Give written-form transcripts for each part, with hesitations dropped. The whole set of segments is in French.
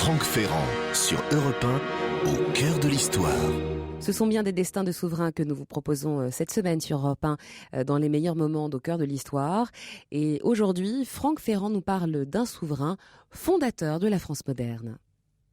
Franck Ferrand sur Europe 1, au cœur de l'histoire. Ce sont bien des destins de souverains que nous vous proposons cette semaine sur Europe 1 dans les meilleurs moments au cœur de l'histoire. Et aujourd'hui, Franck Ferrand nous parle d'un souverain fondateur de la France moderne.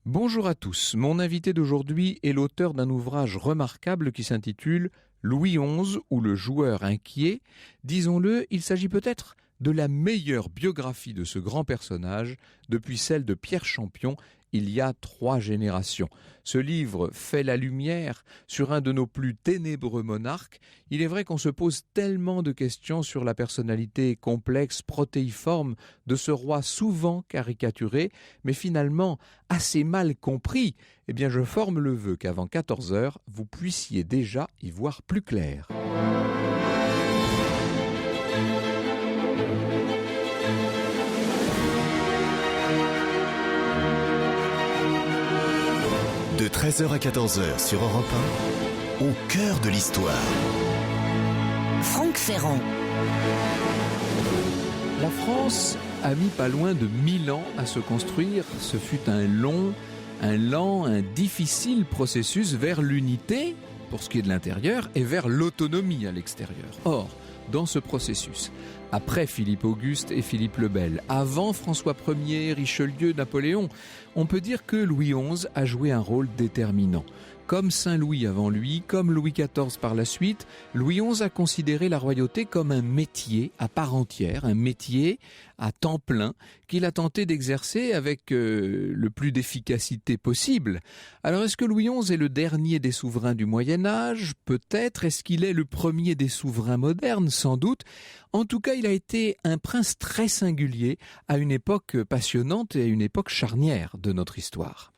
Bonjour à tous. Mon invité d'aujourd'hui est l'auteur d'un ouvrage remarquable qui s'intitule Louis XI ou le joueur inquiet. Disons-le, il s'agit peut-être de la meilleure biographie de ce grand personnage depuis celle de Pierre Champion il y a 3 générations. Ce livre fait la lumière sur un de nos plus ténébreux monarques. Il est vrai qu'on se pose tellement de questions sur la personnalité complexe, protéiforme de ce roi souvent caricaturé, mais finalement assez mal compris. Eh bien, je forme le vœu qu'avant 14h, vous puissiez déjà y voir plus clair. De 13h à 14h sur Europe 1, au cœur de l'histoire. Franck Ferrand. La France a mis pas loin de 1000 ans à se construire. Ce fut un long, un difficile processus vers l'unité, pour ce qui est de l'intérieur, et vers l'autonomie à l'extérieur. Or, dans ce processus, après Philippe Auguste et Philippe le Bel, avant François Ier, Richelieu, Napoléon, on peut dire que Louis XI a joué un rôle déterminant. Comme Saint-Louis avant lui, comme Louis XIV par la suite, Louis XI a considéré la royauté comme un métier à part entière, un métier à temps plein qu'il a tenté d'exercer avec le plus d'efficacité possible. Alors est-ce que Louis XI est le dernier des souverains du Moyen-Âge ? Peut-être. Est-ce qu'il est le premier des souverains modernes ? Sans doute. En tout cas, il a été un prince très singulier à une époque passionnante et à une époque charnière de notre histoire.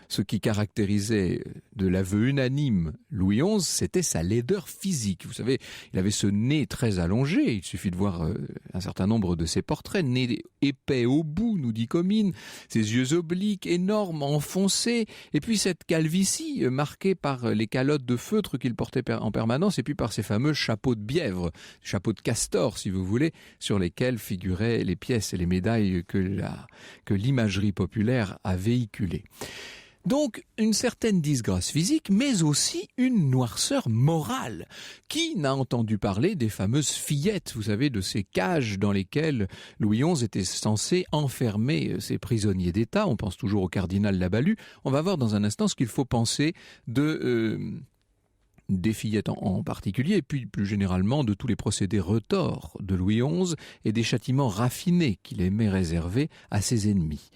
Ce qui caractérisait de l'aveu unanime Louis XI, c'était sa laideur physique. Vous savez, il avait ce nez très allongé, il suffit de voir un certain nombre de ses portraits, nez épais au bout, nous dit Comines, ses yeux obliques, énormes, enfoncés, et puis cette calvitie marquée par les calottes de feutre qu'il portait en permanence, et puis par ces fameux chapeaux de bièvre, chapeaux de castor si vous voulez, sur lesquels figuraient les pièces et les médailles que l'imagerie populaire a véhiculées. Donc, une certaine disgrâce physique, mais aussi une noirceur morale. Qui n'a entendu parler des fameuses fillettes, vous savez, de ces cages dans lesquelles Louis XI était censé enfermer ses prisonniers d'État? On pense toujours au cardinal Labalue. On va voir dans un instant ce qu'il faut penser des fillettes en particulier, et puis plus généralement de tous les procédés retors de Louis XI et des châtiments raffinés qu'il aimait réserver à ses ennemis.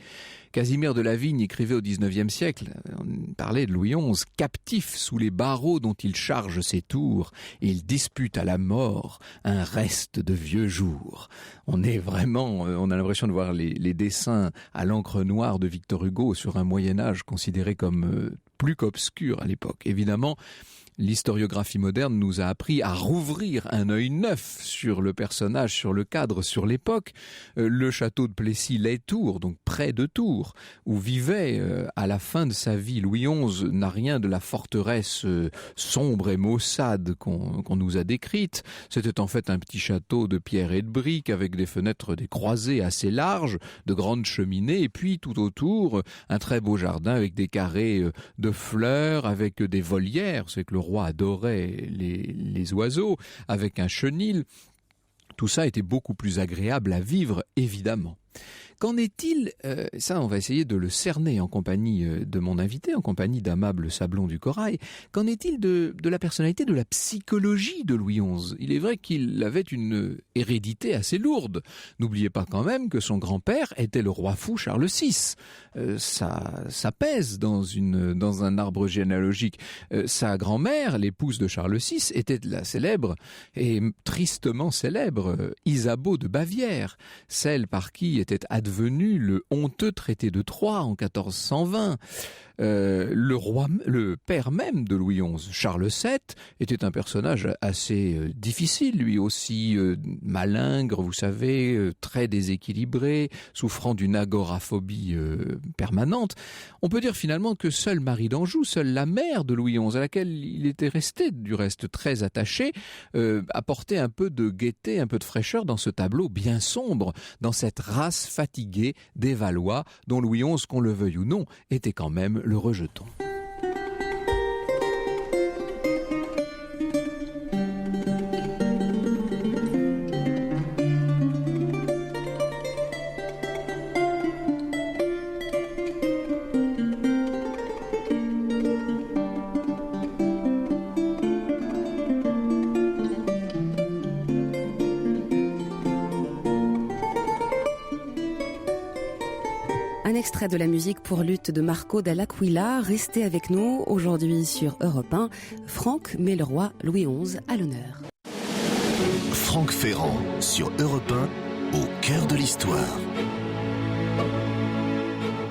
Casimir de Lavigne écrivait au XIXe siècle, on parlait de Louis XI, captif sous les barreaux dont il charge ses tours, il dispute à la mort un reste de vieux jours. On a l'impression de voir les dessins à l'encre noire de Victor Hugo sur un Moyen-Âge considéré comme plus qu'obscur à l'époque. Évidemment, l'historiographie moderne nous a appris à rouvrir un œil neuf sur le personnage, sur le cadre, sur l'époque. Le château de Plessis-les-Tours, donc près de Tours, où vivait à la fin de sa vie Louis XI, n'a rien de la forteresse sombre et maussade qu'on nous a décrite. C'était en fait un petit château de pierre et de briques avec des fenêtres des croisées assez larges, de grandes cheminées, et puis tout autour, un très beau jardin avec des carrés de fleurs, avec des volières. C'est que le roi adorait les oiseaux, avec un chenil. Tout ça était beaucoup plus agréable à vivre, évidemment. Qu'en est-il, ça on va essayer de le cerner en compagnie de mon invité, en compagnie d'Amable Sablon du Corail, qu'en est-il de la personnalité, de la psychologie de Louis XI ? Il est vrai qu'il avait une hérédité assez lourde. N'oubliez pas quand même que son grand-père était le roi fou Charles VI. Ça pèse dans un arbre généalogique. Sa grand-mère, l'épouse de Charles VI, était la célèbre et tristement célèbre Isabeau de Bavière, celle par qui était advenu le honteux traité de Troyes en 1420. Le père même de Louis XI, Charles VII, était un personnage assez difficile, lui aussi malingre, vous savez, très déséquilibré, souffrant d'une agoraphobie permanente. On peut dire finalement que seule Marie d'Anjou, seule la mère de Louis XI, à laquelle il était resté du reste très attaché, apportait un peu de gaieté, un peu de fraîcheur dans ce tableau bien sombre, dans cette race fatigue fatigué des Valois, dont Louis XI, qu'on le veuille ou non, était quand même le rejeton. Un extrait de la musique pour lutte de Marco Dall'Aquila. Restez avec nous aujourd'hui sur Europe 1. Franck met le roi Louis XI à l'honneur. Franck Ferrand sur Europe 1, au cœur de l'histoire.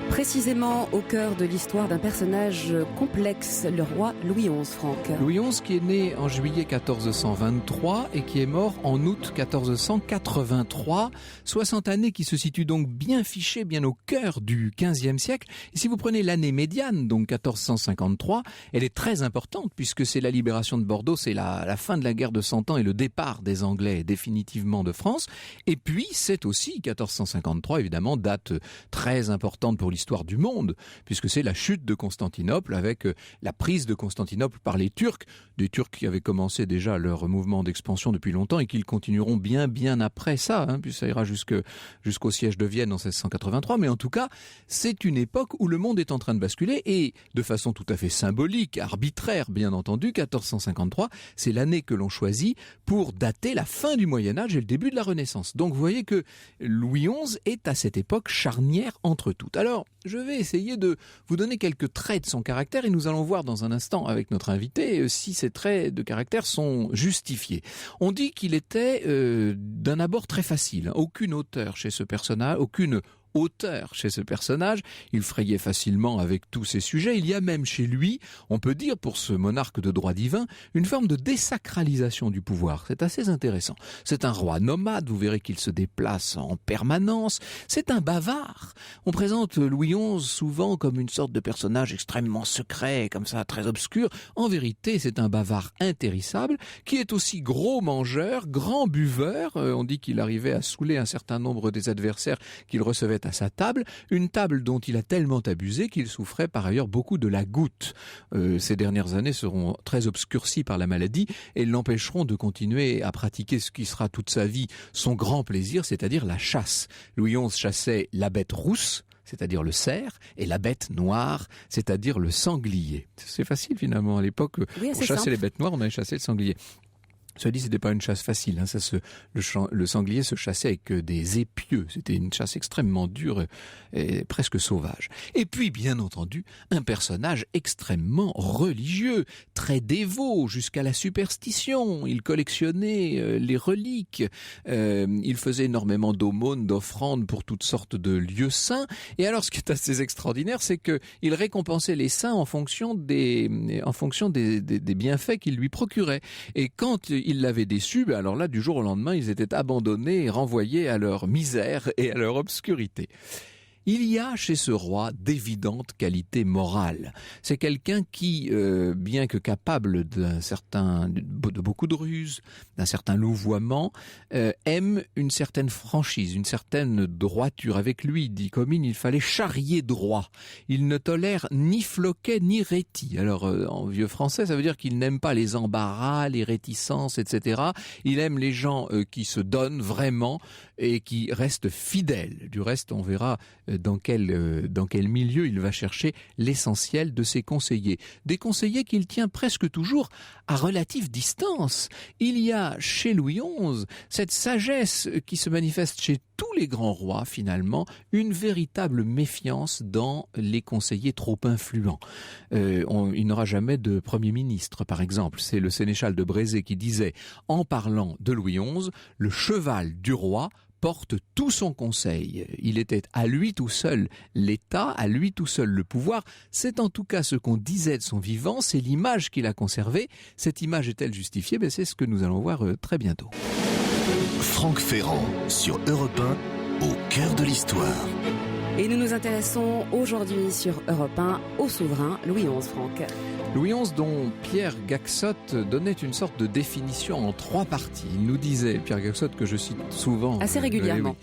Précisément au cœur de l'histoire d'un personnage complexe, le roi Louis XI, Franck. Louis XI qui est né en juillet 1423 et qui est mort en août 1483. 60 années qui se situent donc bien fichées, bien au cœur du XVe siècle. Et si vous prenez l'année médiane, donc 1453, elle est très importante puisque c'est la libération de Bordeaux, c'est la fin de la guerre de 100 ans et le départ des Anglais définitivement de France. Et puis c'est aussi 1453, évidemment, date très importante pour l'histoire du monde, puisque c'est la chute de Constantinople avec la prise de Constantinople par les Turcs, des Turcs qui avaient commencé déjà leur mouvement d'expansion depuis longtemps et qui le continueront bien après ça, puis ça ira jusqu'au siège de Vienne en 1683, mais en tout cas, c'est une époque où le monde est en train de basculer et de façon tout à fait symbolique, arbitraire bien entendu, 1453, c'est l'année que l'on choisit pour dater la fin du Moyen-Âge et le début de la Renaissance. Donc vous voyez que Louis XI est à cette époque charnière entre toutes. Alors, je vais essayer de vous donner quelques traits de son caractère et nous allons voir dans un instant avec notre invité si ces traits de caractère sont justifiés. On dit qu'il était d'un abord très facile, aucune hauteur chez ce personnage, aucune hauteur chez ce personnage, il frayait facilement avec tous ses sujets, il y a même chez lui, on peut dire pour ce monarque de droit divin, une forme de désacralisation du pouvoir, c'est assez intéressant. C'est un roi nomade, vous verrez qu'il se déplace en permanence, c'est un bavard. On présente Louis XI souvent comme une sorte de personnage extrêmement secret, comme ça, très obscur. En vérité, c'est un bavard intéressable, qui est aussi gros mangeur, grand buveur, on dit qu'il arrivait à saouler un certain nombre des adversaires qu'il recevait à sa table, une table dont il a tellement abusé qu'il souffrait par ailleurs beaucoup de la goutte. Ces dernières années seront très obscurcies par la maladie et l'empêcheront de continuer à pratiquer ce qui sera toute sa vie son grand plaisir, c'est-à-dire la chasse. Louis XI chassait la bête rousse, c'est-à-dire le cerf, et la bête noire, c'est-à-dire le sanglier. C'est facile finalement, à l'époque, oui, pour chasser les bêtes noires, on allait chasser le sanglier. Cela dit, c'était pas une chasse facile. Le sanglier se chassait avec des épieux. C'était une chasse extrêmement dure et presque sauvage. Et puis, bien entendu, un personnage extrêmement religieux, très dévot jusqu'à la superstition. Il collectionnait les reliques. Il faisait énormément d'aumônes, d'offrandes pour toutes sortes de lieux saints. Et alors, ce qui est assez extraordinaire, c'est que il récompensait les saints en fonction des bienfaits qu'ils lui procuraient. Et quand ils l'avaient déçu, alors là, du jour au lendemain, ils étaient abandonnés et renvoyés à leur misère et à leur obscurité. Il y a chez ce roi d'évidentes qualités morales. C'est quelqu'un qui, bien que capable de beaucoup de ruses, d'un certain louvoiement, aime une certaine franchise, une certaine droiture. Avec lui, dit Comines, il fallait charrier droit. Il ne tolère ni floquet ni rhéti. Alors, en vieux français, ça veut dire qu'il n'aime pas les embarras, les réticences, etc. Il aime les gens qui se donnent vraiment et qui restent fidèles. Du reste, on verra dans quel milieu il va chercher l'essentiel de ses conseillers. Des conseillers qu'il tient presque toujours à relative distance. Il y a chez Louis XI cette sagesse qui se manifeste chez tous les grands rois, finalement, une véritable méfiance dans les conseillers trop influents. Il n'aura jamais de Premier ministre, par exemple. C'est le sénéchal de Brézé qui disait, en parlant de Louis XI, « Le cheval du roi porte tout son conseil. Il était à lui tout seul l'État, à lui tout seul le pouvoir. C'est en tout cas ce qu'on disait de son vivant, c'est l'image qu'il a conservée. Cette image est-elle justifiée ? C'est ce que nous allons voir très bientôt. Franck Ferrand sur Europe 1, au cœur de l'histoire. Et nous nous intéressons aujourd'hui sur Europe 1 au souverain Louis XI, Franck. Louis XI, dont Pierre Gaxotte donnait une sorte de définition en 3 parties. Il nous disait, Pierre Gaxotte, que je cite souvent. Assez régulièrement.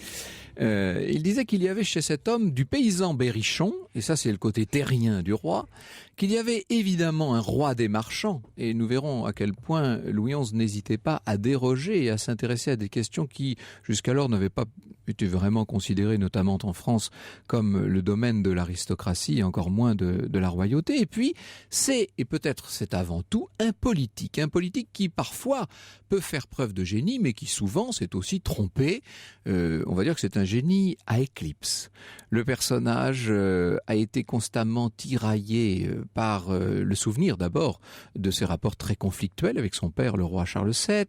Il disait qu'il y avait chez cet homme du paysan berrichon, et ça c'est le côté terrien du roi, qu'il y avait évidemment un roi des marchands, et nous verrons à quel point Louis XI n'hésitait pas à déroger et à s'intéresser à des questions qui jusqu'alors n'avaient pas été vraiment considérées, notamment en France, comme le domaine de l'aristocratie et encore moins de la royauté. Et puis c'est, et peut-être c'est avant tout, un politique qui parfois peut faire preuve de génie, mais qui souvent s'est aussi trompé. On va dire que c'est un génie à éclipse. Le personnage a été constamment tiraillé par le souvenir d'abord de ses rapports très conflictuels avec son père, le roi Charles VII.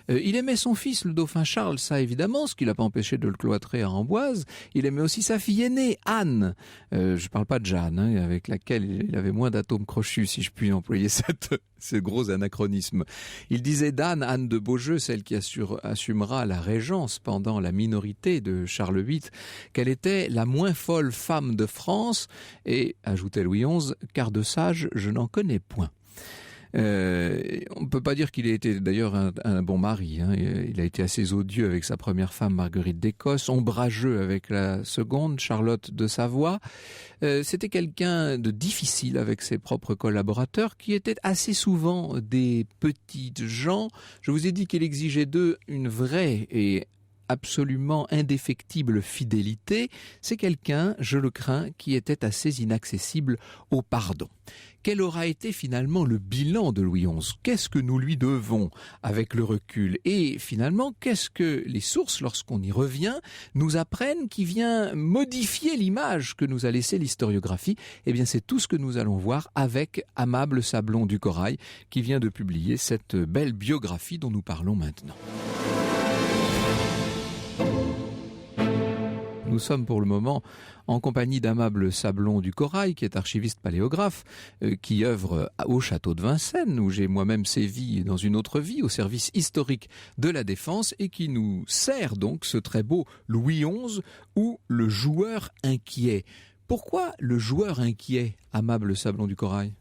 Il aimait son fils, le dauphin Charles, ça évidemment, ce qui l'a pas empêché de le cloîtrer à Amboise. Il aimait aussi sa fille aînée, Anne. Je parle pas de Jeanne, avec laquelle il avait moins d'atomes crochus, si je puis employer ce gros anachronisme. Il disait d'Anne, Anne de Beaujeu, celle qui assumera la régence pendant la minorité de Charles VIII, qu'elle était la moins folle femme de France, et, ajoutait Louis XI, car de sage, je n'en connais point. On ne peut pas dire qu'il ait été d'ailleurs un bon mari. Il a été assez odieux avec sa première femme, Marguerite d'Écosse, ombrageux avec la seconde, Charlotte de Savoie. C'était quelqu'un de difficile avec ses propres collaborateurs, qui étaient assez souvent des petites gens. Je vous ai dit qu'il exigeait d'eux une vraie et absolument indéfectible fidélité. C'est quelqu'un, je le crains, qui était assez inaccessible au pardon. Quel aura été finalement le bilan de Louis XI ? Qu'est-ce que nous lui devons avec le recul ? Et finalement, qu'est-ce que les sources, lorsqu'on y revient, nous apprennent qui vient modifier l'image que nous a laissée l'historiographie ? Eh bien, c'est tout ce que nous allons voir avec Amable Sablon du Corail, qui vient de publier cette belle biographie dont nous parlons maintenant. Nous sommes pour le moment en compagnie d'Amable Sablon du Corail, qui est archiviste paléographe, qui œuvre au château de Vincennes, où j'ai moi-même sévi dans une autre vie, au service historique de la Défense, et qui nous sert donc ce très beau Louis XI, ou le joueur inquiet. Pourquoi le joueur inquiet, Amable Sablon du Corail ?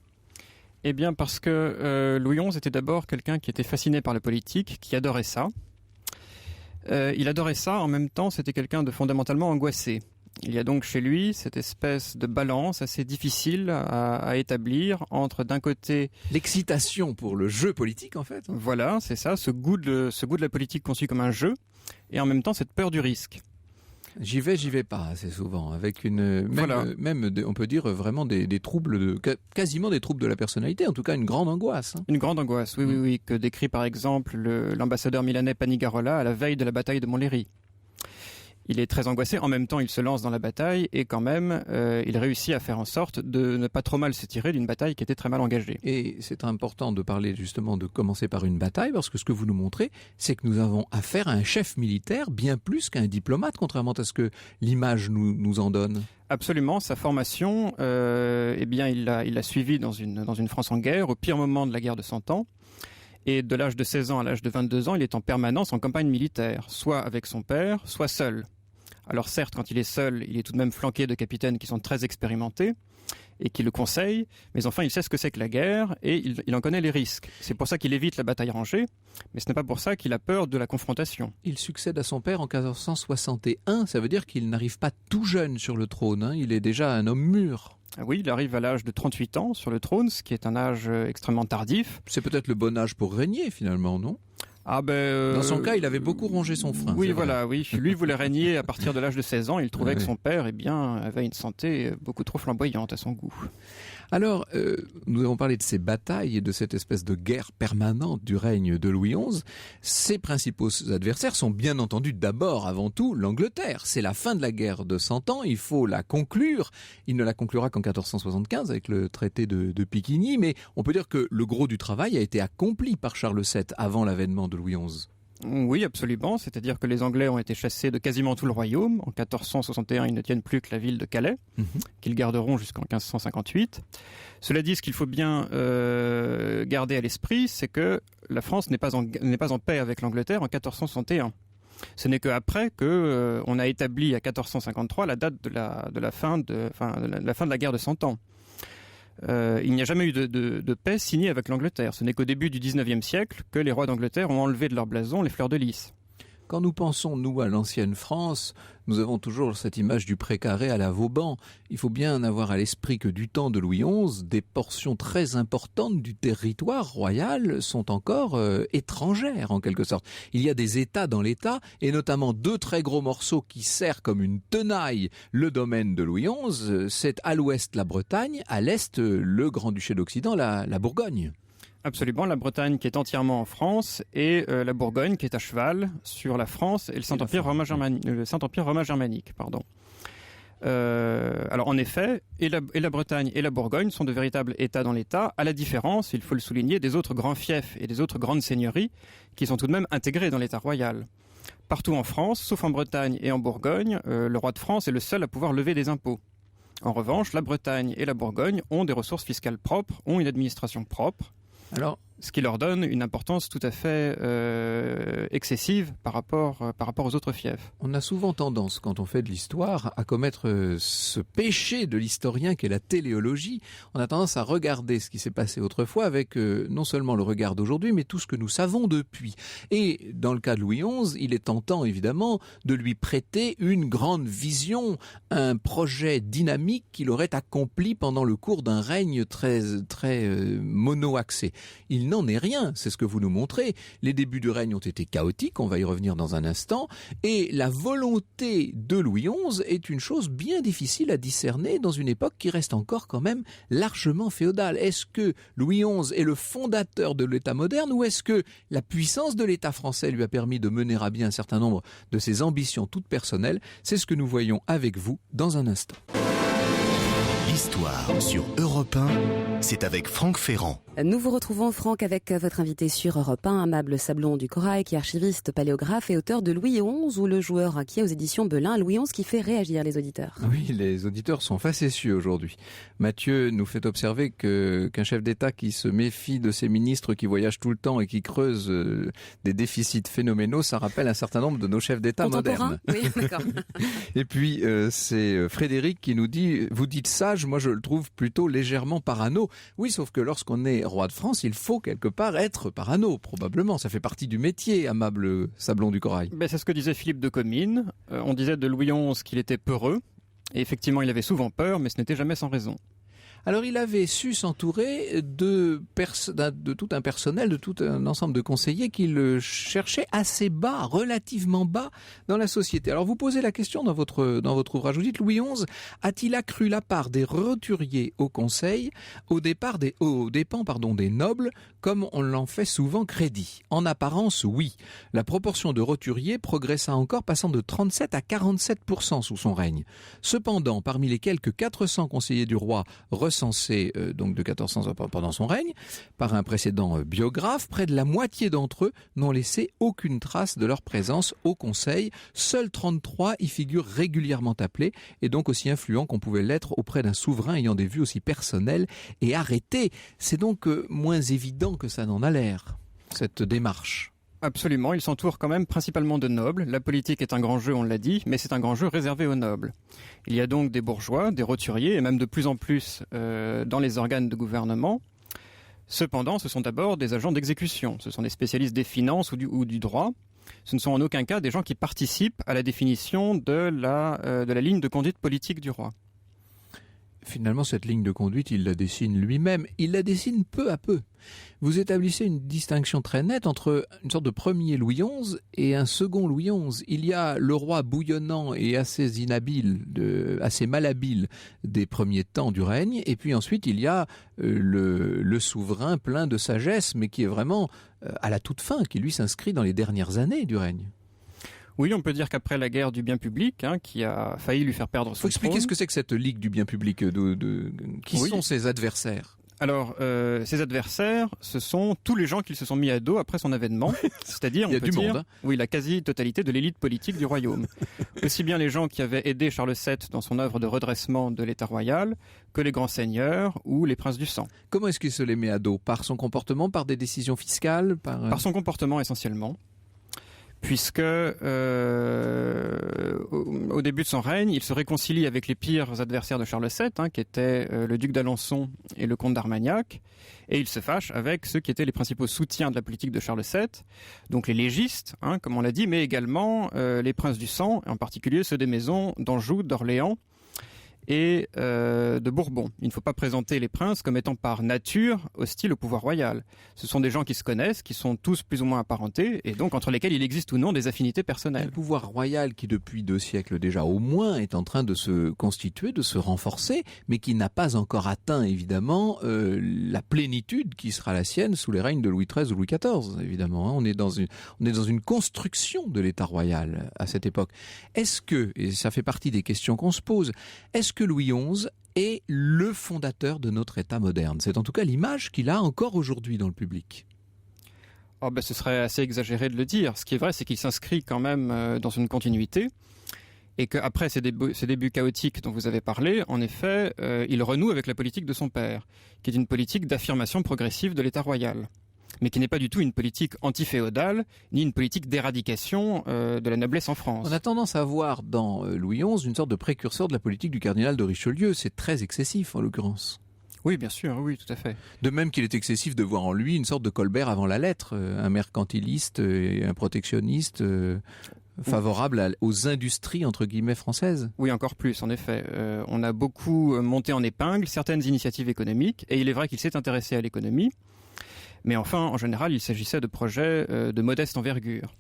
Eh bien parce que Louis XI était d'abord quelqu'un qui était fasciné par la politique, qui adorait ça. Il adorait ça, en même temps c'était quelqu'un de fondamentalement angoissé. Il y a donc chez lui cette espèce de balance assez difficile à établir entre d'un côté... l'excitation pour le jeu politique en fait. Voilà, c'est ça, ce goût de la politique conçu comme un jeu, et en même temps cette peur du risque. J'y vais pas assez souvent, avec même on peut dire vraiment des troubles, quasiment des troubles de la personnalité, en tout cas une grande angoisse. Une grande angoisse, oui, que décrit par exemple l'ambassadeur milanais Panigarola à la veille de la bataille de Montlhéry. Il est très angoissé, en même temps il se lance dans la bataille et quand même il réussit à faire en sorte de ne pas trop mal se tirer d'une bataille qui était très mal engagée. Et c'est important de parler justement de commencer par une bataille, parce que ce que vous nous montrez, c'est que nous avons affaire à un chef militaire bien plus qu'à un diplomate, contrairement à ce que l'image nous en donne. Absolument, sa formation, il l'a suivi dans une France en guerre, au pire moment de la guerre de 100 ans. Et de l'âge de 16 ans à l'âge de 22 ans, il est en permanence en campagne militaire, soit avec son père, soit seul. Alors certes, quand il est seul, il est tout de même flanqué de capitaines qui sont très expérimentés et qui le conseillent, mais enfin il sait ce que c'est que la guerre et il en connaît les risques. C'est pour ça qu'il évite la bataille rangée, mais ce n'est pas pour ça qu'il a peur de la confrontation. Il succède à son père en 1461, ça veut dire qu'il n'arrive pas tout jeune sur le trône, il est déjà un homme mûr. Oui, il arrive à l'âge de 38 ans sur le trône, ce qui est un âge extrêmement tardif. C'est peut-être le bon âge pour régner finalement, non ? Dans son cas, il avait beaucoup rongé son frein. Oui, voilà, oui. Lui voulait régner à partir de l'âge de 16 ans. Il trouvait que son père, avait une santé beaucoup trop flamboyante à son goût. Alors, nous avons parlé de ces batailles et de cette espèce de guerre permanente du règne de Louis XI. Ses principaux adversaires sont bien entendu d'abord, avant tout, l'Angleterre. C'est la fin de la guerre de 100 ans, il faut la conclure. Il ne la conclura qu'en 1475 avec le traité de Picquigny, mais on peut dire que le gros du travail a été accompli par Charles VII avant l'avènement de Louis XI. Oui, absolument. C'est-à-dire que les Anglais ont été chassés de quasiment tout le royaume. En 1461, ils ne tiennent plus que la ville de Calais, qu'ils garderont jusqu'en 1558. Cela dit, ce qu'il faut bien garder à l'esprit, c'est que la France n'est pas en paix avec l'Angleterre en 1461. Ce n'est qu'après qu'on a établi à 1453 la date de la fin de la guerre de 100 ans. Il n'y a jamais eu de paix signée avec l'Angleterre. Ce n'est qu'au début du XIXe siècle que les rois d'Angleterre ont enlevé de leur blason les fleurs de lys. Quand nous pensons, nous, à l'ancienne France, nous avons toujours cette image du pré-carré à la Vauban. Il faut bien avoir à l'esprit que du temps de Louis XI, des portions très importantes du territoire royal sont encore étrangères, en quelque sorte. Il y a des États dans l'État, et notamment 2 très gros morceaux qui serrent comme une tenaille le domaine de Louis XI. C'est à l'ouest la Bretagne, à l'est le Grand-Duché d'Occident, la Bourgogne. Absolument, la Bretagne qui est entièrement en France et la Bourgogne qui est à cheval sur la France et le Saint-Empire romain germanique. Alors en effet, et la Bretagne et la Bourgogne sont de véritables États dans l'État, à la différence, il faut le souligner, des autres grands fiefs et des autres grandes seigneuries qui sont tout de même intégrées dans l'État royal. Partout en France, sauf en Bretagne et en Bourgogne, le roi de France est le seul à pouvoir lever des impôts. En revanche, la Bretagne et la Bourgogne ont des ressources fiscales propres, ont une administration propre. Alors, ce qui leur donne une importance tout à fait excessive par rapport aux autres fiefs. On a souvent tendance, quand on fait de l'histoire, à commettre ce péché de l'historien qu'est la téléologie. On a tendance à regarder ce qui s'est passé autrefois avec non seulement le regard d'aujourd'hui, mais tout ce que nous savons depuis. Et dans le cas de Louis XI, il est tentant évidemment de lui prêter une grande vision, un projet dynamique qu'il aurait accompli pendant le cours d'un règne très mono-axé. Il n'en est rien, c'est ce que vous nous montrez. Les débuts du règne ont été chaotiques, on va y revenir dans un instant, et la volonté de Louis XI est une chose bien difficile à discerner dans une époque qui reste encore quand même largement féodale. Est-ce que Louis XI est le fondateur de l'État moderne ou est-ce que la puissance de l'État français lui a permis de mener à bien un certain nombre de ses ambitions toutes personnelles? C'est ce que nous voyons avec vous dans un instant. L'histoire sur Europe 1, c'est avec Franck Ferrand. Nous vous retrouvons, Franck, avec votre invité sur Europe 1, Amable Sablon du Corail, qui est archiviste, paléographe et auteur de Louis XI ou le joueur inquiet aux éditions Belin. Louis XI qui fait réagir les auditeurs. Oui, les auditeurs sont facétieux aujourd'hui. Mathieu nous fait observer qu'un chef d'État qui se méfie de ses ministres qui voyagent tout le temps et qui creusent des déficits phénoménaux, ça rappelle un certain nombre de nos chefs d'État modernes. Oui, d'accord. Et puis, c'est Frédéric qui nous dit, vous dites sage, moi je le trouve plutôt légèrement parano. Oui, sauf que lorsqu'on est roi de France, il faut quelque part être parano, probablement. Ça fait partie du métier, Amable Sablon du Corail. C'est ce que disait Philippe de Comines. On disait de Louis XI qu'il était peureux. Et effectivement, il avait souvent peur, mais ce n'était jamais sans raison. Alors il avait su s'entourer de tout un personnel, de tout un ensemble de conseillers qui le cherchaient assez bas, relativement bas dans la société. Alors vous posez la question dans votre ouvrage, vous dites Louis XI a-t-il accru la part des roturiers au conseil aux dépens des nobles comme on l'en fait souvent crédit? En apparence, oui. La proportion de roturiers progressa encore, passant de 37 à 47% sous son règne. Cependant, parmi les quelques 400 conseillers du roi recensés donc de 1400 pendant son règne, par un précédent biographe, près de la moitié d'entre eux n'ont laissé aucune trace de leur présence au Conseil. Seuls 33 y figurent régulièrement appelés et donc aussi influents qu'on pouvait l'être auprès d'un souverain ayant des vues aussi personnelles et arrêtées. C'est donc moins évident que ça n'en a l'air, cette démarche. Absolument, il s'entoure quand même principalement de nobles. La politique est un grand jeu, on l'a dit, mais c'est un grand jeu réservé aux nobles. Il y a donc des bourgeois, des roturiers, et même de plus en plus dans les organes de gouvernement. Cependant, ce sont d'abord des agents d'exécution. Ce sont des spécialistes des finances ou du droit. Ce ne sont en aucun cas des gens qui participent à la définition de la ligne de conduite politique du roi. Finalement, cette ligne de conduite, il la dessine lui-même. Il la dessine peu à peu. Vous établissez une distinction très nette entre une sorte de premier Louis XI et un second Louis XI. Il y a le roi bouillonnant et assez inhabile, assez malhabile des premiers temps du règne. Et puis ensuite, il y a le souverain plein de sagesse, mais qui est vraiment à la toute fin, qui lui s'inscrit dans les dernières années du règne. Oui, on peut dire qu'après la guerre du bien public, qui a failli lui faire perdre son trône... Il faut expliquer ce que c'est que cette Ligue du bien public. Qui sont ses adversaires ? Alors, ses adversaires, ce sont tous les gens qui se sont mis à dos après son avènement, c'est-à-dire, on peut dire, oui, la quasi-totalité de l'élite politique du royaume. Aussi bien les gens qui avaient aidé Charles VII dans son œuvre de redressement de l'État royal, que les grands seigneurs ou les princes du sang. Comment est-ce qu'il se les met à dos ? Par son comportement, par des décisions fiscales, par son comportement essentiellement. puisque au début de son règne, il se réconcilie avec les pires adversaires de Charles VII, qui étaient le duc d'Alençon et le comte d'Armagnac, et il se fâche avec ceux qui étaient les principaux soutiens de la politique de Charles VII, donc les légistes, comme on l'a dit, mais également les princes du sang, en particulier ceux des maisons d'Anjou, d'Orléans et de Bourbon. Il ne faut pas présenter les princes comme étant par nature hostiles au pouvoir royal. Ce sont des gens qui se connaissent, qui sont tous plus ou moins apparentés, et donc entre lesquels il existe ou non des affinités personnelles. Le pouvoir royal qui, depuis 2 siècles déjà au moins, est en train de se constituer, de se renforcer, mais qui n'a pas encore atteint, évidemment, la plénitude qui sera la sienne sous les règnes de Louis XIII ou Louis XIV, évidemment. On est dans une construction de l'État royal à cette époque. Est-ce que, et ça fait partie des questions qu'on se pose, est-ce que Louis XI est le fondateur de notre État moderne? C'est en tout cas l'image qu'il a encore aujourd'hui dans le public. Ce serait assez exagéré de le dire. Ce qui est vrai, c'est qu'il s'inscrit quand même dans une continuité et qu'après ces débuts chaotiques dont vous avez parlé, en effet, il renoue avec la politique de son père, qui est une politique d'affirmation progressive de l'État royal, mais qui n'est pas du tout une politique antiféodale, ni une politique d'éradication de la noblesse en France. On a tendance à voir dans Louis XI une sorte de précurseur de la politique du cardinal de Richelieu. C'est très excessif, en l'occurrence. Oui, bien sûr, oui, tout à fait. De même qu'il est excessif de voir en lui une sorte de Colbert avant la lettre, un mercantiliste et un protectionniste favorable aux industries, entre guillemets, françaises. Oui, encore plus, en effet. On a beaucoup monté en épingle certaines initiatives économiques, et il est vrai qu'il s'est intéressé à l'économie. Mais enfin, en général, il s'agissait de projets de modeste envergure.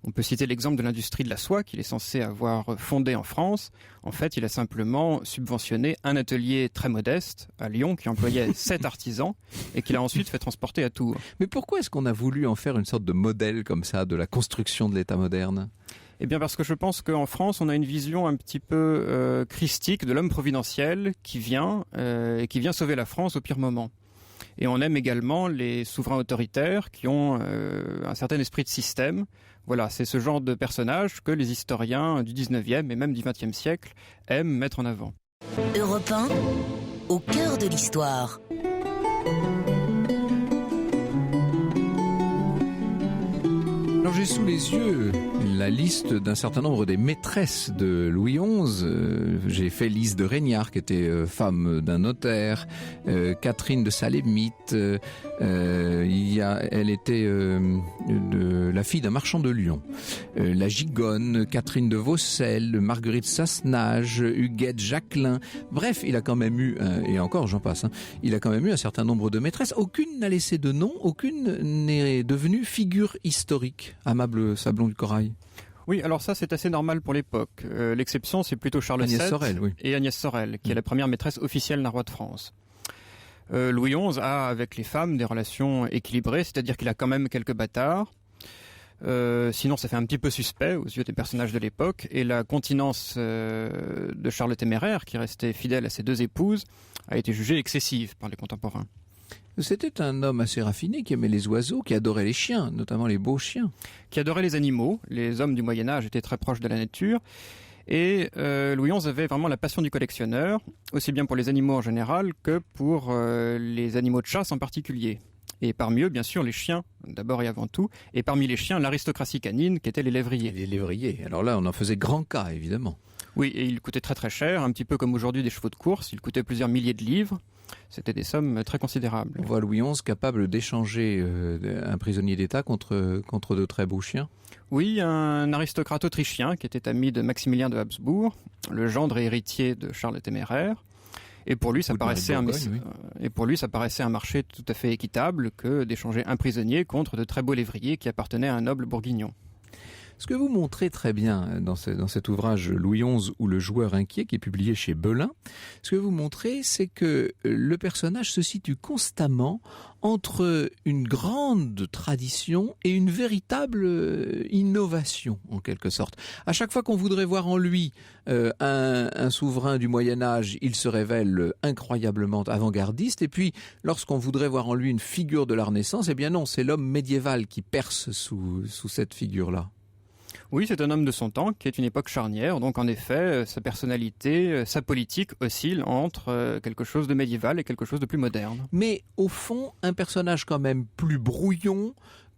On peut citer l'exemple de l'industrie de la soie qu'il est censé avoir fondée en France. En fait, il a simplement subventionné un atelier très modeste à Lyon qui employait 7 artisans et qu'il a ensuite fait transporter à Tours. Mais pourquoi est-ce qu'on a voulu en faire une sorte de modèle comme ça de la construction de l'État moderne ? Eh bien parce que je pense qu'en France, on a une vision un petit peu christique de l'homme providentiel qui vient sauver la France au pire moment. Et on aime également les souverains autoritaires qui ont un certain esprit de système. Voilà, c'est ce genre de personnage que les historiens du 19e et même du 20e siècle aiment mettre en avant. Europe 1, au cœur de l'histoire. Alors j'ai sous les yeux la liste d'un certain nombre des maîtresses de Louis XI. J'ai fait Lise de Régnard, qui était femme d'un notaire, Catherine de Salémite, elle était la fille d'un marchand de Lyon, la Gigonne, Catherine de Vaucelles, Marguerite Sassenage, Huguette Jacquelin. Bref, il a quand même eu, et encore j'en passe, il a quand même eu un certain nombre de maîtresses. Aucune n'a laissé de nom, aucune n'est devenue figure historique. Amable Sablon du Corail. Oui, alors ça c'est assez normal pour l'époque. L'exception c'est plutôt Charles VII et Agnès Sorel, qui est la première maîtresse officielle d'un roi de France. Louis XI a avec les femmes des relations équilibrées, c'est-à-dire qu'il a quand même quelques bâtards. Sinon ça fait un petit peu suspect aux yeux des personnages de l'époque, et la continence de Charles le Téméraire, qui restait fidèle à ses 2 épouses, a été jugée excessive par les contemporains. C'était un homme assez raffiné qui aimait les oiseaux, qui adorait les chiens, notamment les beaux chiens. Qui adorait les animaux. Les hommes du Moyen-Âge étaient très proches de la nature. Et Louis XI avait vraiment la passion du collectionneur, aussi bien pour les animaux en général que pour les animaux de chasse en particulier. Et parmi eux, bien sûr, les chiens, d'abord et avant tout. Et parmi les chiens, l'aristocratie canine, qui étaient les lévriers. Les lévriers. Alors là, on en faisait grand cas, évidemment. Oui, et ils coûtaient très très cher, un petit peu comme aujourd'hui des chevaux de course. Ils coûtaient plusieurs milliers de livres. C'était des sommes très considérables. On voit Louis XI capable d'échanger un prisonnier d'État contre de très beaux chiens. Oui, un aristocrate autrichien qui était ami de Maximilien de Habsbourg, le gendre et héritier de Charles le Téméraire. Et pour lui, ça paraissait un marché tout à fait équitable que d'échanger un prisonnier contre de très beaux lévriers qui appartenaient à un noble bourguignon. Ce que vous montrez très bien dans cet ouvrage Louis XI ou le joueur inquiet, qui est publié chez Belin, ce que vous montrez, c'est que le personnage se situe constamment entre une grande tradition et une véritable innovation, en quelque sorte. À chaque fois qu'on voudrait voir en lui un souverain du Moyen-Âge, il se révèle incroyablement avant-gardiste. Et puis, lorsqu'on voudrait voir en lui une figure de la Renaissance, eh bien non, c'est l'homme médiéval qui perce sous cette figure-là. Oui, c'est un homme de son temps, qui est une époque charnière. Donc en effet, sa personnalité, sa politique oscille entre quelque chose de médiéval et quelque chose de plus moderne. Mais au fond, un personnage quand même plus brouillon,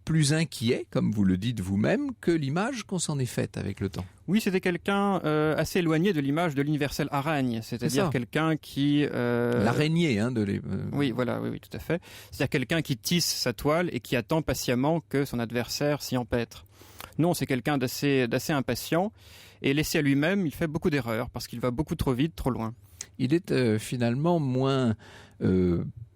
plus inquiet, comme vous le dites vous-même, que l'image qu'on s'en est faite avec le temps. Oui, c'était quelqu'un assez éloigné de l'image de l'universel aragne, c'est-à-dire quelqu'un qui... L'araignée, hein, Oui, voilà, oui, tout à fait. C'est-à-dire quelqu'un qui tisse sa toile et qui attend patiemment que son adversaire s'y empêtre. Non, c'est quelqu'un d'assez impatient, et laissé à lui-même, il fait beaucoup d'erreurs, parce qu'il va beaucoup trop vite, trop loin. Il est finalement moins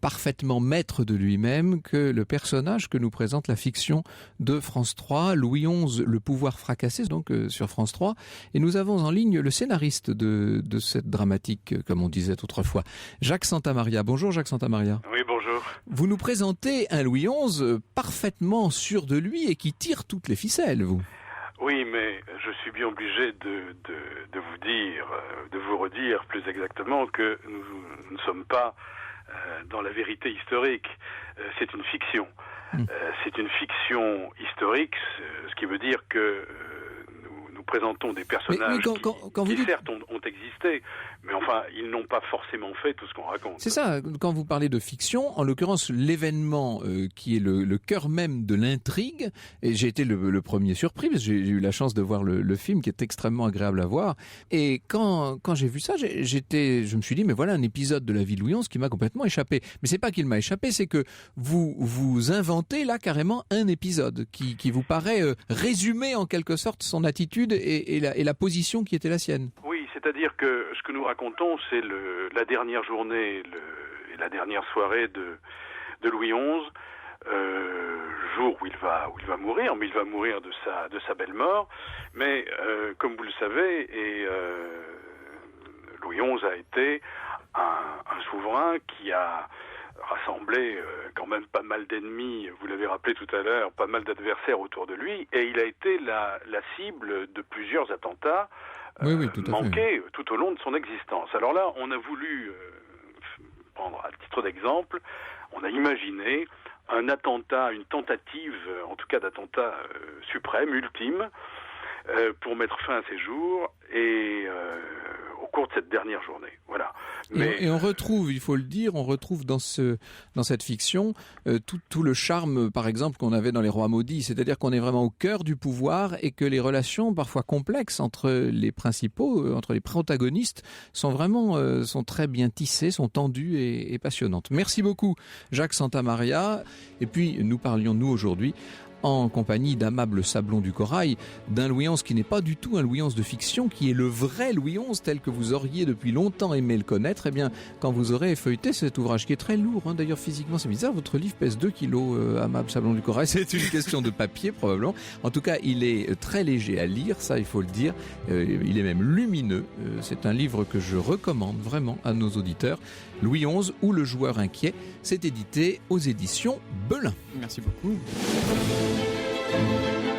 parfaitement maître de lui-même que le personnage que nous présente la fiction de France 3, Louis XI, Le pouvoir fracassé, donc sur France 3. Et nous avons en ligne le scénariste de cette dramatique, comme on disait autrefois, Jacques Santamaria. Bonjour Jacques Santamaria. Oui, bonjour. Vous nous présentez un Louis XI parfaitement sûr de lui et qui tire toutes les ficelles, vous. Oui, mais je suis bien obligé de vous dire, de vous redire plus exactement que nous ne sommes pas dans la vérité historique. C'est une fiction. C'est une fiction historique, ce qui veut dire que nous présentons des personnages qui certes ont existé, mais enfin, ils n'ont pas forcément fait tout ce qu'on raconte. C'est ça, quand vous parlez de fiction, en l'occurrence, l'événement qui est le cœur même de l'intrigue, et j'ai été le premier surpris, parce que j'ai eu la chance de voir le film, qui est extrêmement agréable à voir, et quand j'ai vu ça, je me suis dit, mais voilà un épisode de la vie de Louis XI qui m'a complètement échappé. Mais c'est pas qu'il m'a échappé, c'est que vous inventez là carrément un épisode qui vous paraît résumer en quelque sorte son attitude et la position qui était la sienne. Oui, c'est-à-dire que ce que nous racontons, c'est la dernière journée et la dernière soirée de Louis XI, jour où il va mourir, mais il va mourir de sa belle mort. Mais comme vous le savez, Louis XI a été un souverain qui a rassemblé quand même pas mal d'ennemis, vous l'avez rappelé tout à l'heure, pas mal d'adversaires autour de lui, et il a été la cible de plusieurs attentats manqués tout au long de son existence. Alors là, on a voulu prendre à titre d'exemple, on a imaginé un attentat, une tentative, en tout cas d'attentat suprême, ultime, pour mettre fin à ses jours et au cours de cette dernière journée. Voilà. Et on retrouve, il faut le dire, dans cette fiction tout le charme, par exemple, qu'on avait dans Les Rois Maudits, c'est-à-dire qu'on est vraiment au cœur du pouvoir et que les relations parfois complexes entre les principaux, entre les protagonistes, sont très bien tissées, sont tendues et passionnantes. Merci beaucoup, Jacques Santamaria. Et puis, nous parlions, nous, aujourd'hui, en compagnie d'Amable Sablon du Corail, d'un Louis XI qui n'est pas du tout un Louis XI de fiction, qui est le vrai Louis XI tel que vous auriez depuis longtemps aimé le connaître. Eh bien, quand vous aurez feuilleté cet ouvrage qui est très lourd, hein, d'ailleurs physiquement c'est bizarre, votre livre pèse 2 kilos, Amable Sablon du Corail, c'est une question de papier probablement. En tout cas, il est très léger à lire, ça il faut le dire, il est même lumineux. C'est un livre que je recommande vraiment à nos auditeurs. Louis XI ou Le joueur inquiet, c'est édité aux éditions Belin. Merci beaucoup. Thank you.